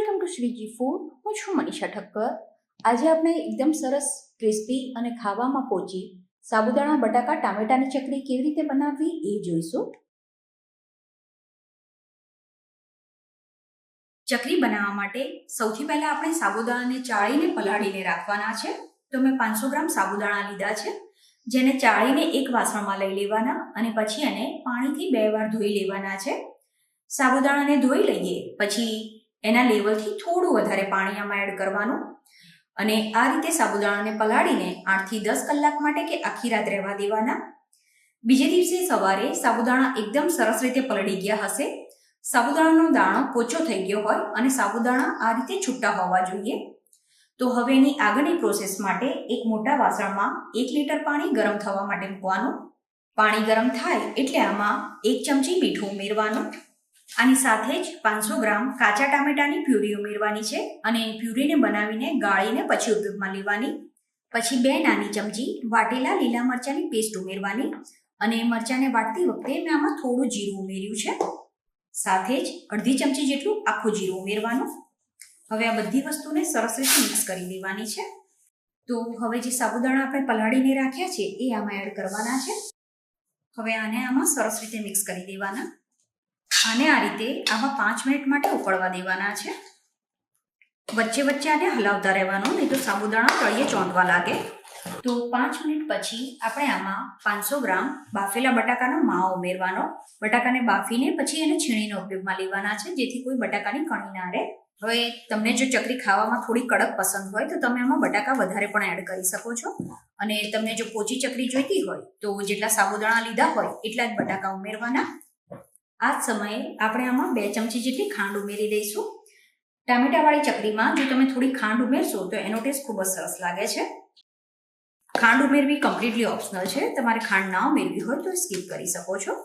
Welcome to Shriji food. હું છું મનીષા ઠક્કર. આજે આપણે એકદમ સરસ ક્રિસ્પી અને ખાવામાં પોચી સાબુદાણા બટાકા ટામેટાની ચકરી કેવી રીતે બનાવવી એ જોઈશું. ચકરી બનાવવા માટે સૌથી પહેલા આપણે સાબુદાણાને ચાળીને પલાળીને રાખવાના છે. તો મેં 500 ગ્રામ સાબુદાણા લીધા છે, જેને ચાળીને એક વાસણમાં લઈ લેવાના અને પછી એને પાણીથી 2 વાર ધોઈ લેવાના છે. સાબુદાણાને ધોઈ લઈએ પછી એના લેવલથી થોડું વધારે પાણી આમાં એડ કરવાનું અને આ રીતે સાબુદાણાને પલાળીને 8 થી 10 કલાક માટે કે આખી રાત રહેવા દેવાના. બીજે દિવસે સવારે સાબુદાણા એકદમ સરસ રીતે પલળી ગયા હશે. સાબુદાણાનો દાણો પોચો થઈ ગયો હોય અને સાબુદાણા આ રીતે છૂટા હોવા જોઈએ. તો હવે એની આગળની પ્રોસેસ માટે એક મોટા વાસણમાં 1 લીટર પાણી ગરમ થવા માટે મૂકવાનું. પાણી ગરમ થાય એટલે આમાં 1 ચમચી મીઠું ઉમેરવાનું. આની સાથે જ 500 ગ્રામ કાચા ટામેટાની પ્યુરી ઉમેરવાની છે અને પ્યુરીને બનાવીને ગાળીને પછી ઉપયોગમાં લેવાની. પછી 2 નાની ચમચી વાટેલા લીલા મરચાંની પેસ્ટ ઉમેરવાની અને મરચાંને વાટતી વખતે મેં આમાં થોડું જીરું ઉમેર્યું છે. સાથે જ અડધી ચમચી જેટલું આખું જીરું ઉમેરવાનું. હવે આ બધી વસ્તુને સરસ રીતે મિક્સ કરી દેવાની છે. તો હવે જે સાબુદાણા આપણે પલાળીને રાખ્યા છે એ આમાં એડ કરવાના છે. હવે આને આમાં સરસ રીતે મિક્સ કરી દેવાના. આને આ રીતે આમાં 5 મિનિટ માટે ઉકળવા દેવાના છે. વચ્ચે વચ્ચે આને હલાવતા રહેવાનું, નહીં તો સાબુદાણા તળિયે ચોંટવા લાગે. તો 5 મિનિટ પછી આપણે આમાં 500 ગ્રામ બાફેલા બટાકાનો માવો ઉમેરવાનો. બટાકાને બાફીને પછી એને છીણીને ઉપયોગમાં લેવાના છે, જેથી કોઈ બટાકાની કણી ના રહે. હવે તમને જો ચકરી ખાવામાં થોડી કડક પસંદ હોય તો તમે આમાં બટાકા વધારે પણ એડ કરી શકો છો. અને તમને જો પોચી ચકરી જોઈતી હોય તો જેટલા સાબુદાણા લીધા હોય એટલા જ બટાકા ઉમેરવાના. આ જ સમયે આપણે આમાં 2 ચમચી જેટલી ખાંડ ઉમેરી દઈશું. ટામેટાવાળી ચકરીમાં જો તમે થોડી ખાંડ ઉમેરશો તો એનો ટેસ્ટ ખૂબ જ સરસ લાગે છે. ખાંડ ઉમેરવી કમ્પ્લીટલી ઓપ્શનલ છે. તમારે ખાંડ ના ઉમેરવી હોય તો સ્કીપ કરી શકો છો.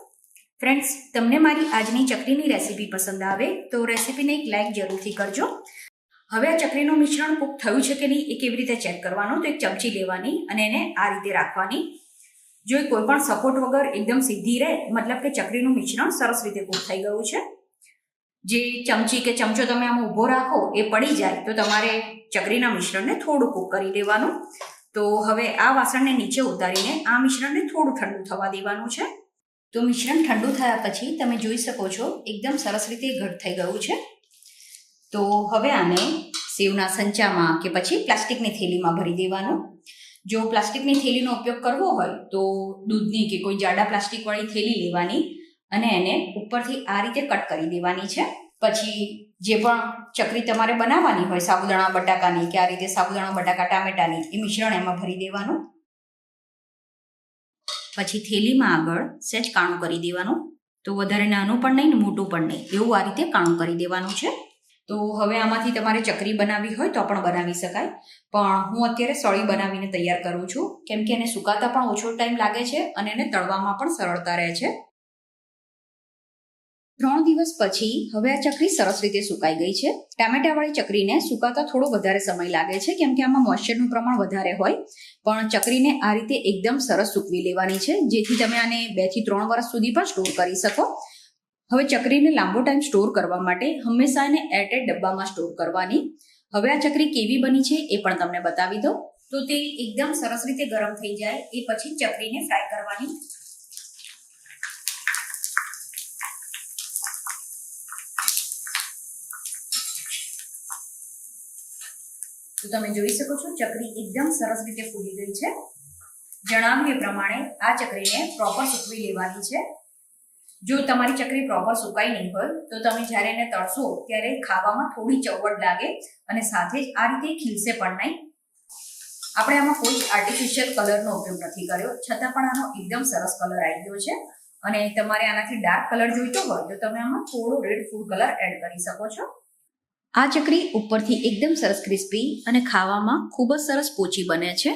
ફ્રેન્ડ્સ, તમને મારી આજની ચકરીની રેસીપી પસંદ આવે તો રેસીપીને એક લાઇક જરૂરથી કરજો. હવે આ ચકરીનું મિશ્રણ કૂક થયું છે કે નહીં એ કેવી રીતે ચેક કરવાનું? તો એક ચમચી લેવાની અને એને આ રીતે રાખવાની. જો કોઈ પણ સપોર્ટ વગર એકદમ સીધી રહે, મતલબ કે ચકરીનું મિશ્રણ સરસ રીતે કૂક થઈ ગયું છે. જે ચમચી કે ચમચો તમે આમાં ઊભો રાખો એ પડી જાય તો તમારે ચકરીના મિશ્રણને થોડું કૂક કરી દેવાનું. તો હવે આ વાસણને નીચે ઉતારીને આ મિશ્રણને થોડું ઠંડુ થવા દેવાનું છે. તો મિશ્રણ ઠંડુ થયા પછી તમે જોઈ શકો છો એકદમ સરસ રીતે ઘટ થઈ ગયું છે. તો હવે આને સેવના સંચામાં કે પછી પ્લાસ્ટિકની થેલીમાં ભરી દેવાનું. જો પ્લાસ્ટિકની થેલીનો ઉપયોગ કરવો હોય તો દૂધની કે કોઈ જાડા પ્લાસ્ટિકવાળી થેલી લેવાની અને એને ઉપરથી આ રીતે કટ કરી દેવાની છે. પછી જે પણ ચકરી તમારે બનાવવાની હોય સાબુદાણા બટાકાની કે આ રીતે સાબુદાણા બટાકા ટામેટાની એ મિશ્રણ એમાં ભરી દેવાનું. પછી થેલીમાં આગળ સહેજ કાણું કરી દેવાનું. તો વધારે નાનું પણ નહીં ને મોટું પણ નહીં, એવું આ રીતે કાણું કરી દેવાનું છે. તો હવે આમાંથી તમારે ચકરી બનાવવી હોય તો પણ બનાવી શકાય, પણ હું અત્યારે સળી બનાવીને તૈયાર કરું છું, કેમ કે એને સુકાતા પણ ઓછો ટાઈમ લાગે છે અને એને તળવામાં પણ સરળતા રહે છે. 3 દિવસ પછી હવે આ ચકરી સરસ રીતે સુકાઈ ગઈ છે. ટામેટાવાળી ચકરીને સુકાતા થોડો વધારે સમય લાગે છે, કેમ કે આમાં મોઇશ્ચરનું પ્રમાણ વધારે હોય. પણ ચકરીને આ રીતે એકદમ સરસ સૂકવી લેવાની છે, જેથી તમે આને 2 થી 3 વર્ષ સુધી પણ સ્ટોર કરી શકો. હવે ચકરીને લાંબો ટાઈમ સ્ટોર કરવા માટે હંમેશા એને એરટાઇટ ડબ્બામાં સ્ટોર કરવાની. હવે આ ચકરી કેવી બની છે એ પણ તમને બતાવી દઉં. તો તે એકદમ સરસ રીતે ગરમ થઈ જાય એ પછી ચકરીને ફ્રાય કરવાની. તો તમે જોઈ શકો છો ચકરી એકદમ સરસ રીતે ફૂલી ગઈ છે. જણાવ્યું એ પ્રમાણે આ ચકરીને પ્રોપર સૂકવી લેવાની છે. જો તમારી ચકરી પ્રોપર સુકાઈ નહીં હોય તો તમે જ્યારે એને તળશો ત્યારે ખાવામાં થોડી ચવડ લાગે અને સાથે જ આ રીતે ખીલશે પણ નહીં. આપણે આમાં કોઈ આર્ટિફિશિયલ કલરનો ઉપયોગ નથી કર્યો, છતાં પણ આનો એકદમ સરસ કલર આવી ગયો છે. અને તમારે આનાથી ડાર્ક કલર જોઈતો હોય તો તમે આમાં થોડો રેડ ફૂડ કલર એડ કરી શકો છો. આ ચકરી ઉપરથી એકદમ સરસ ક્રિસ્પી અને ખાવામાં ખૂબ જ સરસ પોચી બને છે.